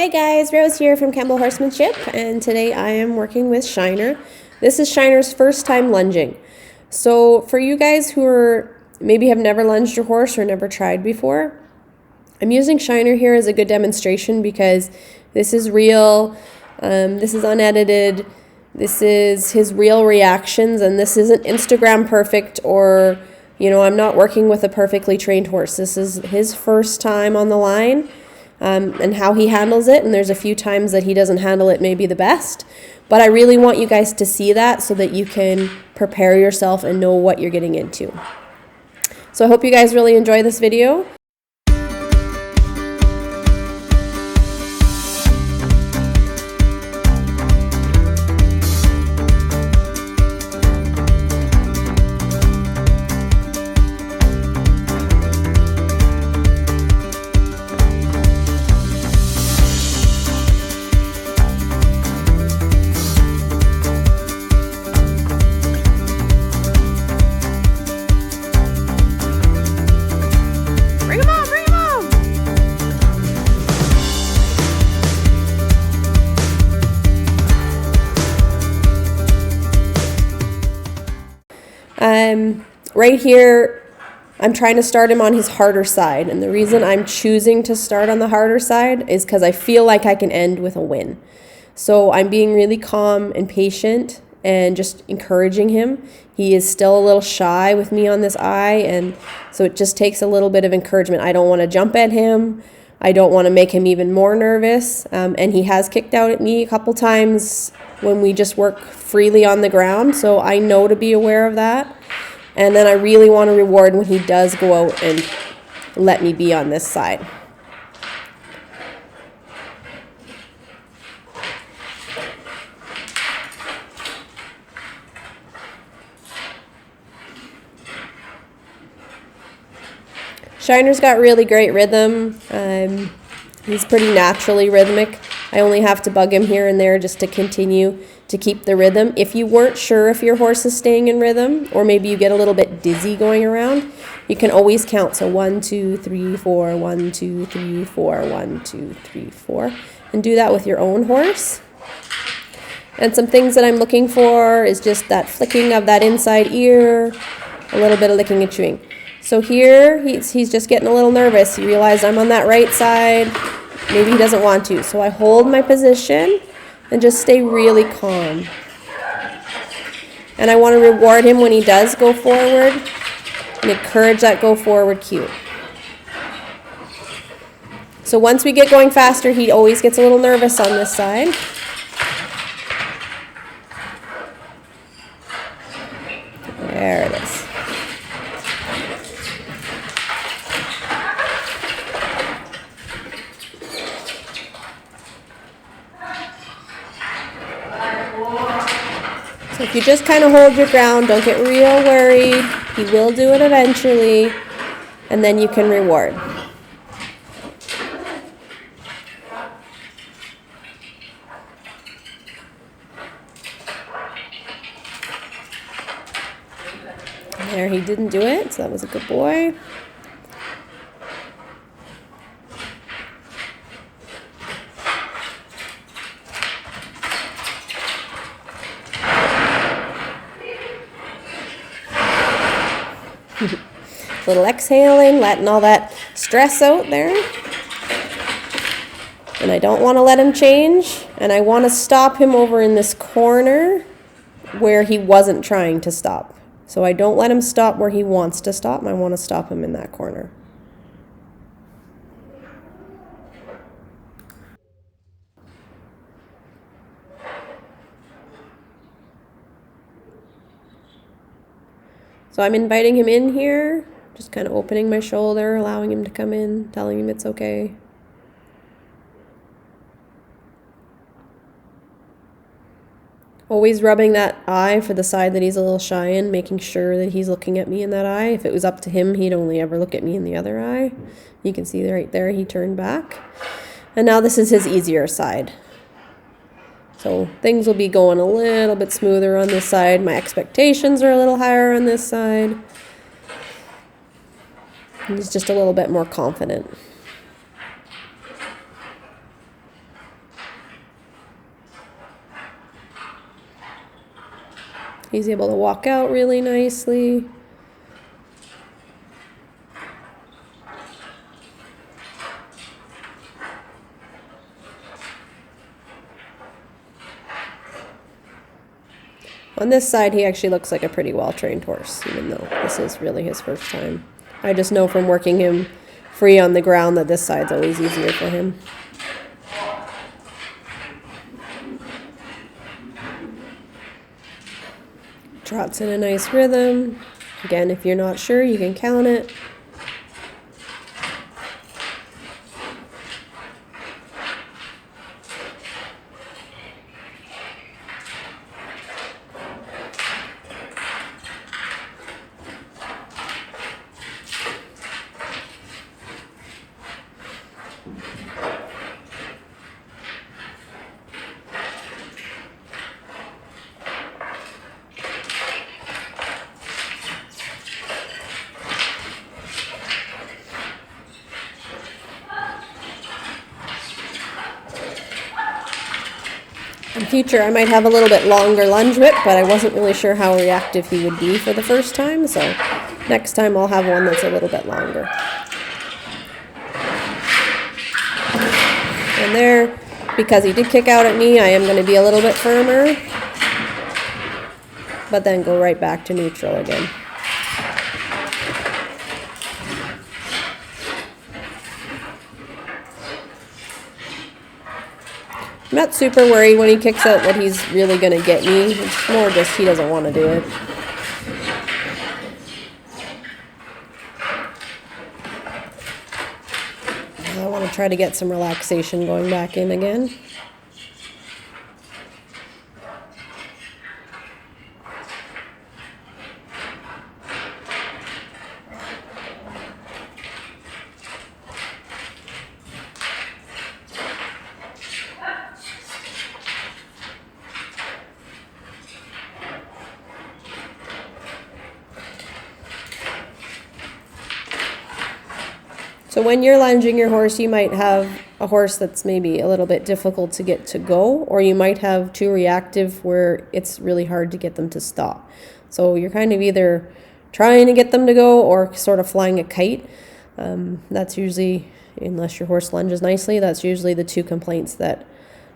Hey guys, Rose here from Campbell Horsemanship, and today I am working with Shiner. This is Shiner's first time lunging. So for you guys who are maybe have never lunged your horse or never tried before, I'm using Shiner here as a good demonstration because this is real, this is unedited, this is his real reactions, and this isn't Instagram perfect or, I'm not working with a perfectly trained horse. This is his first time on the line. And how he handles it, and there's a few times that he doesn't handle it maybe the best, but I really want you guys to see that so that you can prepare yourself and know what you're getting into. So I hope you guys really enjoy this video. Right here, I'm trying to start him on his harder side, and the reason I'm choosing to start on the harder side is because I feel like I can end with a win. So I'm being really calm and patient and just encouraging him. He is still a little shy with me on this eye, and so it just takes a little bit of encouragement. I don't want to jump at him. I don't want to make him even more nervous, and he has kicked out at me a couple times when we just work freely on the ground, so I know to be aware of that. And then I really want to reward when he does go out and let me be on this side. Shiner's got really great rhythm. He's pretty naturally rhythmic. I only have to bug him here and there just to continue to keep the rhythm. If you weren't sure if your horse is staying in rhythm, or maybe you get a little bit dizzy going around, you can always count. So 1, 2, 3, 4, 1, 2, 3, 4, 1, 2, 3, 4, and do that with your own horse. And some things that I'm looking for is just that flicking of that inside ear, a little bit of licking and chewing. So here, he's just getting a little nervous. He realized I'm on that right side. Maybe he doesn't want to. So I hold my position and just stay really calm. And I want to reward him when he does go forward and encourage that go forward cue. So once we get going faster, he always gets a little nervous on this side. There it is. So if you just kind of hold your ground, don't get real worried. He will do it eventually, and then you can reward. There, he didn't do it, so that was a good boy. Little exhaling, letting all that stress out there. And I don't want to let him change. And I want to stop him over in this corner where he wasn't trying to stop. So I don't let him stop where he wants to stop. I want to stop him in that corner. So I'm inviting him in here. Just kind of opening my shoulder, allowing him to come in, telling him it's okay. Always rubbing that eye for the side that he's a little shy in, making sure that he's looking at me in that eye. If it was up to him, he'd only ever look at me in the other eye. You can see right there, he turned back. And now this is his easier side. So things will be going a little bit smoother on this side. My expectations are a little higher on this side. He's just a little bit more confident. He's able to walk out really nicely. On this side, he actually looks like a pretty well-trained horse, even though this is really his first time. I just know from working him free on the ground that this side's always easier for him. Trots in a nice rhythm. Again, if you're not sure, you can count it. In future, I might have a little bit longer lunge whip, but I wasn't really sure how reactive he would be for the first time, so next time I'll have one that's a little bit longer. And there, because he did kick out at me, I am going to be a little bit firmer, but then go right back to neutral again. I'm not super worried when he kicks out that he's really going to get me. It's more just he doesn't want to do it. I want to try to get some relaxation going back in again. So when you're lunging your horse, you might have a horse that's maybe a little bit difficult to get to go, or you might have too reactive where it's really hard to get them to stop. So you're kind of either trying to get them to go or sort of flying a kite. That's usually, unless your horse lunges nicely, that's usually the two complaints that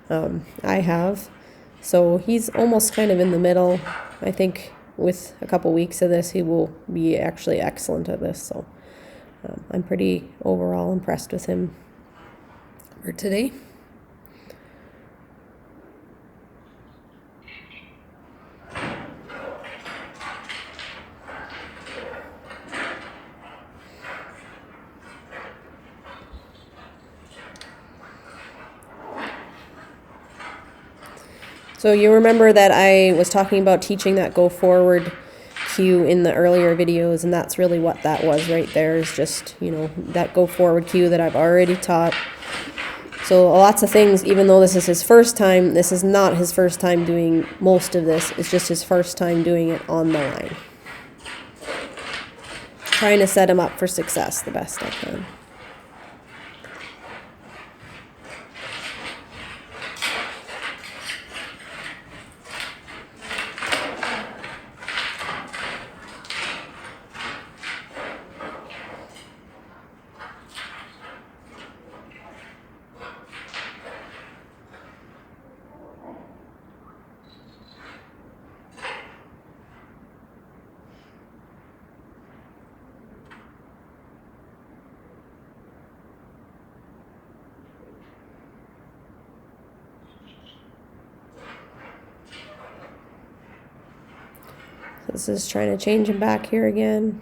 I have. So he's almost kind of in the middle. I think with a couple weeks of this, he will be actually excellent at this. So I'm pretty overall impressed with him for today. So you remember that I was talking about teaching that go forward cue in the earlier videos, and that's really what that was right there, is just, you know, that go forward cue that I've already taught. So lots of things, even though this is his first time, this is not his first time doing most of this. It's just his first time doing it on the line. Trying to set him up for success the best I can. This is trying to change him back here again.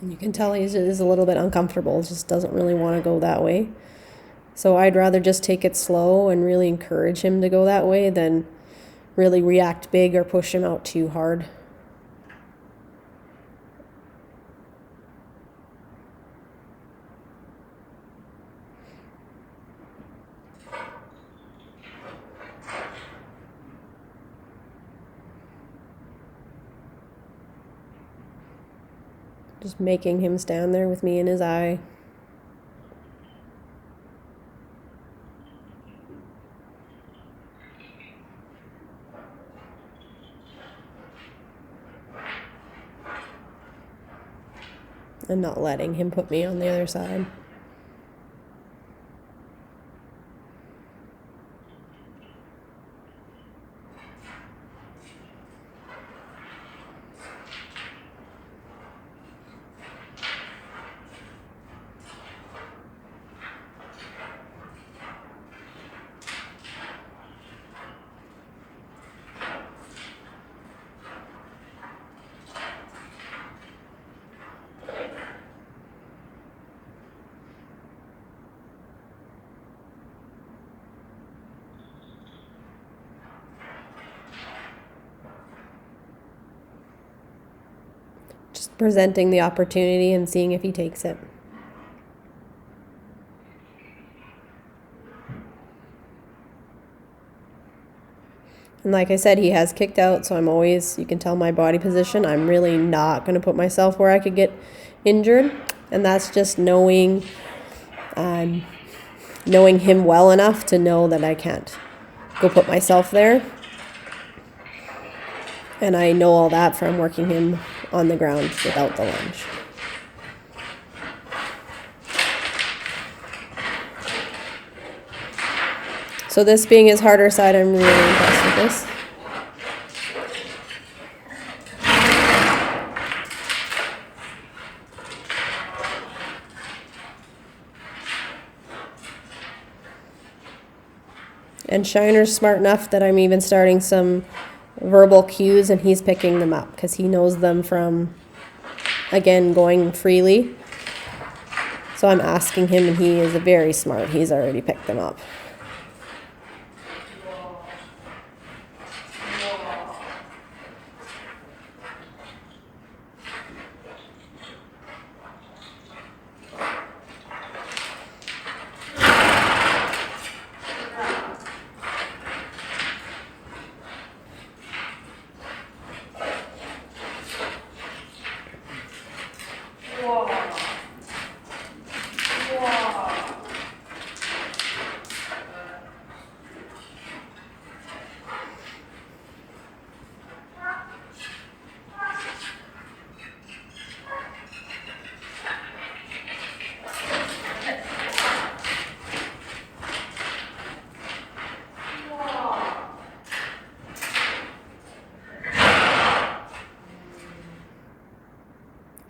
And you can tell he is a little bit uncomfortable, just doesn't really want to go that way. So I'd rather just take it slow and really encourage him to go that way than really react big or push him out too hard. Just making him stand there with me in his eye. And not letting him put me on the other side. Just presenting the opportunity and seeing if he takes it. And like I said, he has kicked out, so I'm always, you can tell my body position, I'm really not going to put myself where I could get injured. And that's just knowing him well enough to know that I can't go put myself there. And I know all that from working him on the ground without the lunge. So this being his harder side, I'm really impressed with this. And Shiner's smart enough that I'm even starting some verbal cues and he's picking them up because he knows them from, again, going freely. So I'm asking him and he is very smart. He's already picked them up.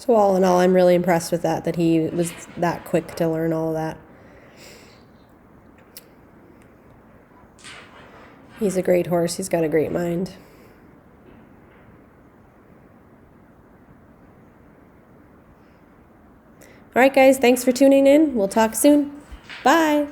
So all in all, I'm really impressed with that he was that quick to learn all of that. He's a great horse. He's got a great mind. All right, guys, thanks for tuning in. We'll talk soon. Bye.